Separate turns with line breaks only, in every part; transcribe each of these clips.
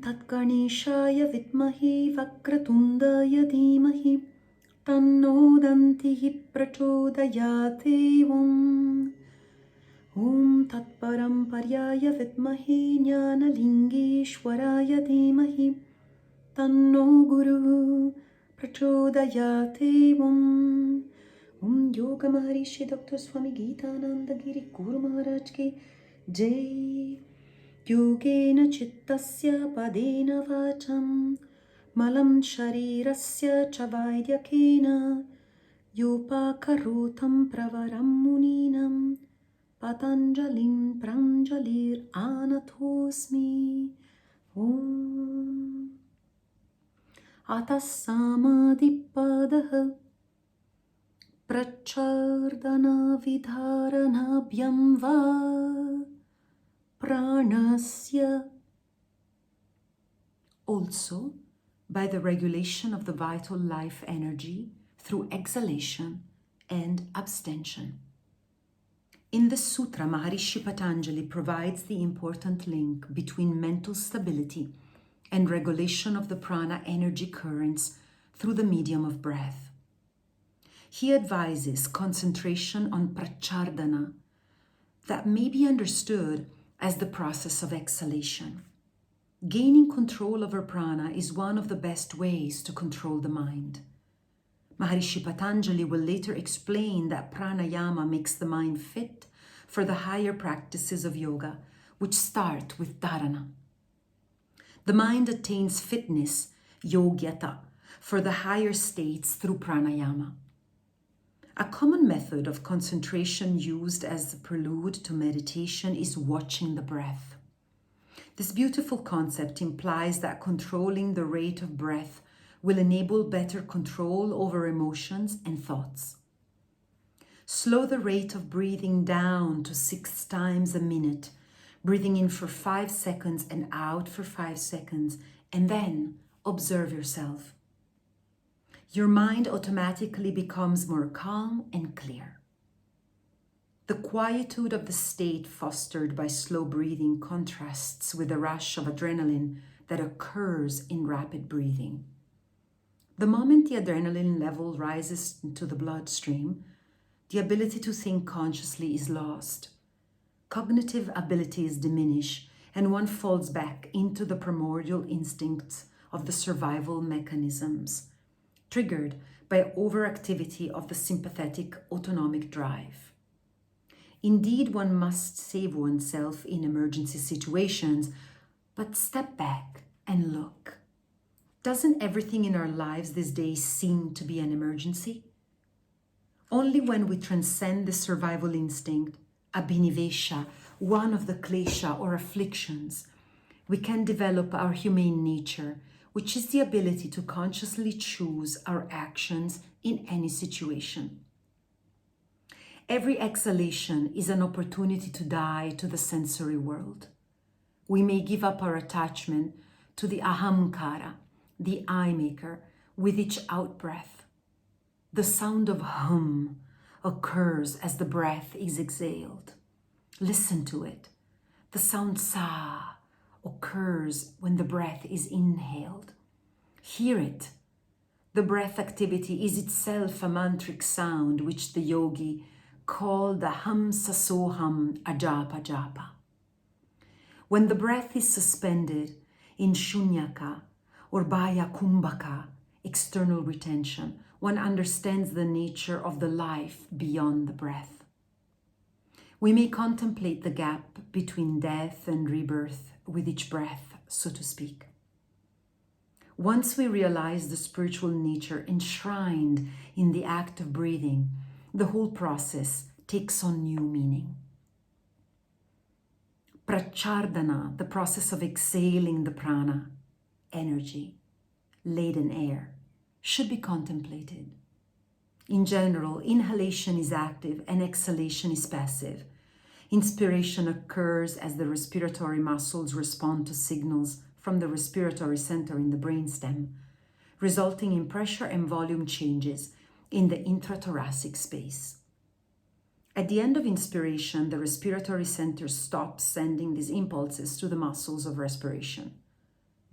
तत्गणेशाय विद्महे वक्रतुण्डाय धीमहि तन्नो दन्तिः प्रचोदयात्। ॐ तत्परम्पर्याय विद्महे ज्ञानलिङ्गेश्वराय धीमहि तन्नो गुरुः प्रचोदयात्। ॐ योग महर्षि डॉक्टर स्वामी गीतानंद गिरि गुरु महाराज की जय। योगेन चित्तस्य पदेन वाचं मलं शरीरस्य च वैद्यकेन योपाकरोतं प्रवरं मुनीनां पतञ्जलिं प्राञ्जलिरानतोऽस्मि। ॐ अतः समाधिपदः pracchardana-vidhāraṇa-ābhyāṁ va prāṇasya. Also, by the regulation of the vital life energy through exhalation and abstention. In the Sutra, Maharishi Patanjali provides the important link between mental stability and regulation of the prana energy currents through the medium of breath. He advises concentration on pracchardana, that may be understood as the process of exhalation. Gaining control over prana is one of the best ways to control the mind. Maharishi Patanjali will later explain that pranayama makes the mind fit for the higher practices of yoga, which start with dharana. The mind attains fitness, yogyata, for the higher states through pranayama. A common method of concentration used as the prelude to meditation is watching the breath. This beautiful concept implies that controlling the rate of breath will enable better control over emotions and thoughts. Slow the rate of breathing down to 6 times a minute, breathing in for 5 seconds and out for 5 seconds, and then observe yourself. Your mind automatically becomes more calm and clear. The quietude of the state fostered by slow breathing contrasts with the rush of adrenaline that occurs in rapid breathing. The moment the adrenaline level rises into the bloodstream, the ability to think consciously is lost. Cognitive abilities diminish, and one falls back into the primordial instincts of the survival mechanisms, triggered by overactivity of the sympathetic autonomic drive. Indeed, one must save oneself in emergency situations, but step back and look. Doesn't everything in our lives these days seem to be an emergency? Only when we transcend the survival instinct, abhinivesha, one of the klesha or afflictions, we can develop our humane nature, which is the ability to consciously choose our actions in any situation. Every exhalation is an opportunity to die to the sensory world. We may give up our attachment to the ahamkara, the I maker, with each out-breath. The sound of hum occurs as the breath is exhaled. Listen to it. The sound sa occurs when the breath is inhaled. Hear it. The breath activity is itself a mantric sound which the yogi called the hamsa soham ajapa japa. When the breath is suspended in shunyaka or bhaya kumbhaka, external retention, one understands the nature of the life beyond the breath. We may contemplate the gap between death and rebirth with each breath, so to speak. Once we realize the spiritual nature enshrined in the act of breathing, the whole process takes on new meaning. Pracchardana, the process of exhaling the prana, energy, laden air, should be contemplated. In general, inhalation is active and exhalation is passive. Inspiration occurs as the respiratory muscles respond to signals from the respiratory center in the brainstem, resulting in pressure and volume changes in the intrathoracic space. At the end of inspiration, the respiratory center stops sending these impulses to the muscles of respiration.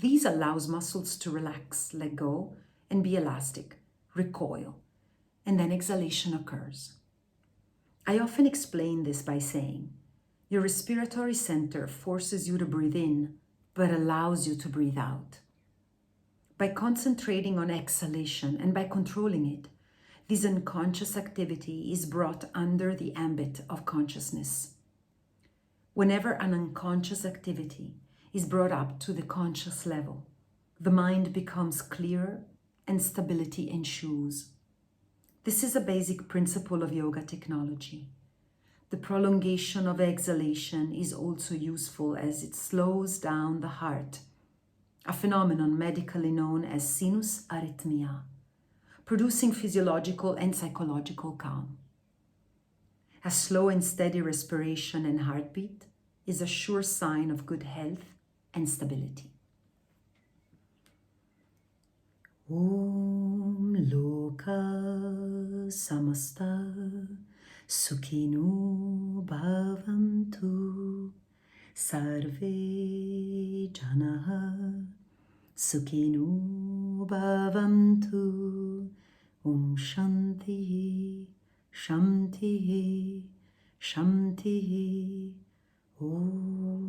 These allows muscles to relax, let go, and be elastic, recoil, and then exhalation occurs. I often explain this by saying, your respiratory center forces you to breathe in, but allows you to breathe out. By concentrating on exhalation and by controlling it, this unconscious activity is brought under the ambit of consciousness. Whenever an unconscious activity is brought up to the conscious level, the mind becomes clearer and stability ensues. This is a basic principle of yoga technology. The prolongation of exhalation is also useful as it slows down the heart, a phenomenon medically known as sinus arrhythmia, producing physiological and psychological calm. A slow and steady respiration and heartbeat is a sure sign of good health and stability. Om Loka Samasta Sukhino Bhavantu Sarve Janaha Sukhino Bhavantu Om Shanti Shanti Shanti Om